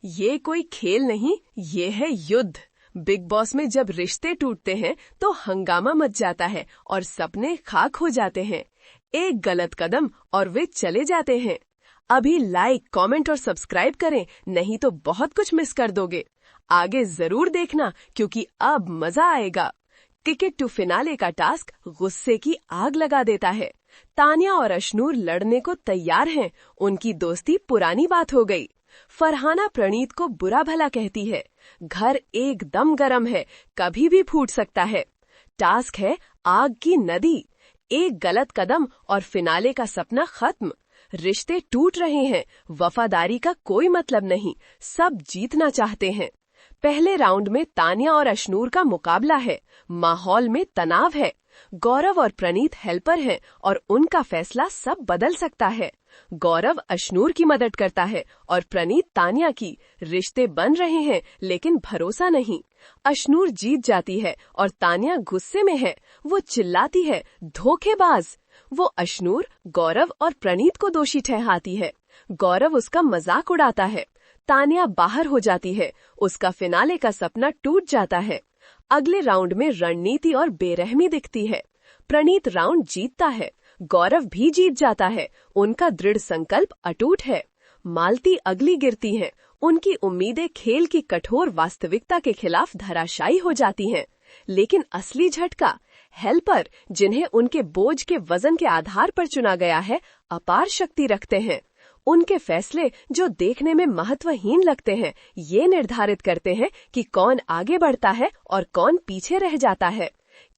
ये कोई खेल नहीं, ये है युद्ध। बिग बॉस में जब रिश्ते टूटते हैं तो हंगामा मच जाता है और सपने खाक हो जाते हैं। एक गलत कदम और वे चले जाते हैं। अभी लाइक, कमेंट और सब्सक्राइब करें, नहीं तो बहुत कुछ मिस कर दोगे। आगे जरूर देखना क्योंकि अब मजा आएगा। टिकट टू फिनाले का टास्क गुस्से की आग लगा देता है। तान्या और अशनूर लड़ने को तैयार हैं। उनकी दोस्ती पुरानी बात हो गई। फरहाना प्रणीत को बुरा भला कहती है। घर एकदम गर्म है, कभी भी फूट सकता है। टास्क है आग की नदी। एक गलत कदम और फिनाले का सपना खत्म। रिश्ते टूट रहे हैं, वफादारी का कोई मतलब नहीं, सब जीतना चाहते हैं। पहले राउंड में तान्या और अशनूर का मुकाबला है। माहौल में तनाव है। गौरव और प्रणीत हेल्पर हैं और उनका फैसला सब बदल सकता है। गौरव अशनूर की मदद करता है और प्रणीत तान्या की। रिश्ते बन रहे हैं लेकिन भरोसा नहीं। अशनूर जीत जाती है और तान्या गुस्से में है। वो चिल्लाती है, धोखेबाज। वो अशनूर, गौरव और प्रणीत को दोषी ठहराती है। गौरव उसका मजाक उड़ाता है। तान्या बाहर हो जाती है। उसका फिनाले का सपना टूट जाता है। अगले राउंड में रणनीति और बेरहमी दिखती है। प्रणीत राउंड जीतता है। गौरव भी जीत जाता है। उनका दृढ़ संकल्प अटूट है। मालती अगली गिरती हैं। उनकी उम्मीदें खेल की कठोर वास्तविकता के खिलाफ धराशायी हो जाती हैं। लेकिन असली झटका, हेल्पर जिन्हें उनके बोझ के वजन के आधार पर चुना गया है, अपार शक्ति रखते हैं। उनके फैसले जो देखने में महत्वहीन लगते हैं, ये निर्धारित करते हैं कि कौन आगे बढ़ता है और कौन पीछे रह जाता है।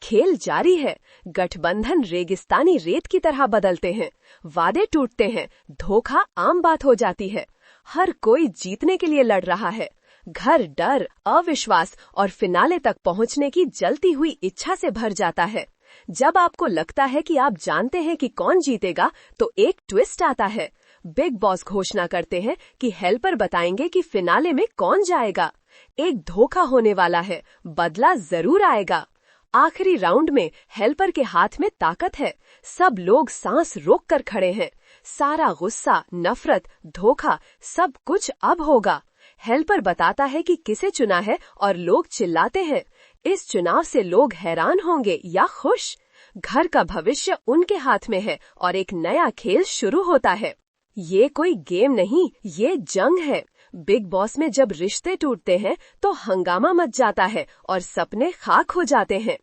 खेल जारी है। गठबंधन रेगिस्तानी रेत की तरह बदलते हैं। वादे टूटते हैं। धोखा आम बात हो जाती है। हर कोई जीतने के लिए लड़ रहा है। घर डर, अविश्वास और फिनाले तक पहुंचने की जलती हुई इच्छा से भर जाता है। जब आपको लगता है कि आप जानते हैं कि कौन जीतेगा, तो एक ट्विस्ट आता है। बिग बॉस घोषणा करते हैं कि हेल्पर बताएंगे कि फिनाले में कौन जाएगा। एक धोखा होने वाला है, बदला जरूर आएगा। आखिरी राउंड में हेल्पर के हाथ में ताकत है। सब लोग सांस रोक कर खड़े हैं। सारा गुस्सा, नफरत, धोखा, सब कुछ अब होगा। हेल्पर बताता है कि किसे चुना है और लोग चिल्लाते हैं। इस चुनाव से लोग हैरान होंगे या खुश। घर का भविष्य उनके हाथ में है और एक नया खेल शुरू होता है। ये कोई गेम नहीं, ये जंग है। बिग बॉस में जब रिश्ते टूटते हैं तो हंगामा मच जाता है और सपने खाक हो जाते हैं।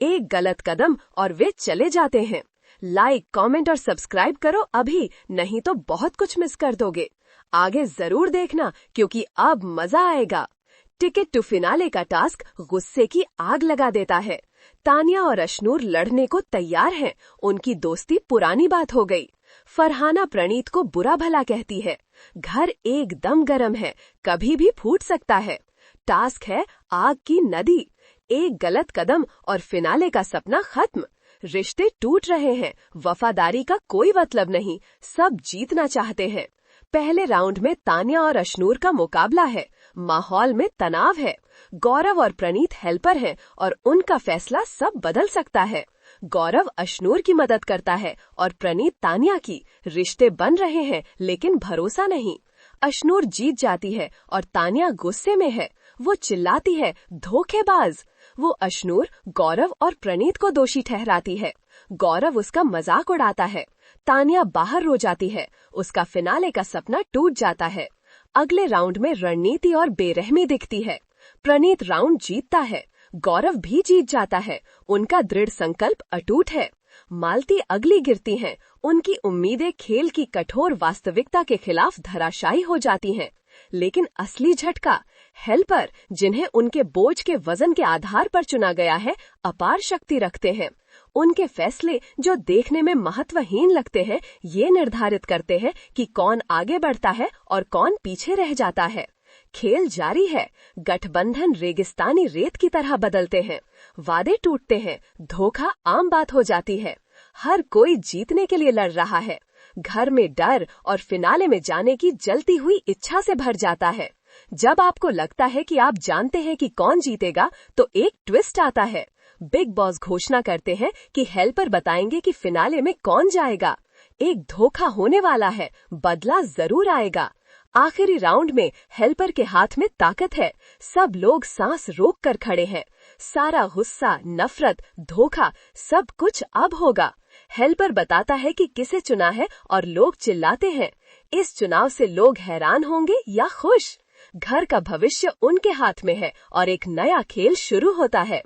एक गलत कदम और वे चले जाते हैं। लाइक, कमेंट और सब्सक्राइब करो अभी, नहीं तो बहुत कुछ मिस कर दोगे। आगे जरूर देखना क्योंकि अब मजा आएगा। टिकट टू फिनाले का टास्क गुस्से की आग लगा देता है। तान्या और अशनूर लड़ने को तैयार हैं। उनकी दोस्ती पुरानी बात हो गई। फरहाना प्रणीत को बुरा भला कहती है। घर एकदम गर्म है, कभी भी फूट सकता है। टास्क है आग की नदी। एक गलत कदम और फिनाले का सपना खत्म। रिश्ते टूट रहे हैं, वफादारी का कोई मतलब नहीं, सब जीतना चाहते हैं। पहले राउंड में तान्या और अशनूर का मुकाबला है। माहौल में तनाव है। गौरव और प्रणीत हेल्पर हैं और उनका फैसला सब बदल सकता है। गौरव अशनूर की मदद करता है और प्रणीत तान्या की। रिश्ते बन रहे हैं लेकिन भरोसा नहीं। अशनूर जीत जाती है और तान्या गुस्से में है। वो चिल्लाती है, धोखेबाज। वो अशनूर, गौरव और प्रणीत को दोषी ठहराती है। गौरव उसका मजाक उड़ाता है। तान्या बाहर हो जाती है। उसका फिनाले का सपना टूट जाता है। अगले राउंड में रणनीति और बेरहमी दिखती है। प्रणीत राउंड जीतता है। गौरव भी जीत जाता है। उनका दृढ़ संकल्प अटूट है। मालती अगली गिरती हैं। उनकी उम्मीदें खेल की कठोर वास्तविकता के खिलाफ धराशायी हो जाती हैं। लेकिन असली झटका, हेल्पर जिन्हें उनके बोझ के वजन के आधार पर चुना गया है, अपार शक्ति रखते हैं। उनके फैसले जो देखने में महत्वहीन लगते हैं, ये निर्धारित करते हैं कि कौन आगे बढ़ता है और कौन पीछे रह जाता है। खेल जारी है। गठबंधन रेगिस्तानी रेत की तरह बदलते हैं। वादे टूटते हैं। धोखा आम बात हो जाती है। हर कोई जीतने के लिए लड़ रहा है। घर में डर और फिनाले में जाने की जलती हुई इच्छा से भर जाता है। जब आपको लगता है कि आप जानते हैं कि कौन जीतेगा, तो एक ट्विस्ट आता है। बिग बॉस घोषणा करते हैं कि हेल्पर बताएंगे कि फिनाले में कौन जाएगा। एक धोखा होने वाला है, बदला जरूर आएगा। आखिरी राउंड में हेल्पर के हाथ में ताकत है। सब लोग सांस रोक कर खड़े हैं। सारा गुस्सा, नफरत, धोखा सब कुछ अब होगा। हेल्पर बताता है कि किसे चुना है और लोग चिल्लाते हैं। इस चुनाव से लोग हैरान होंगे या खुश? घर का भविष्य उनके हाथ में है और एक नया खेल शुरू होता है।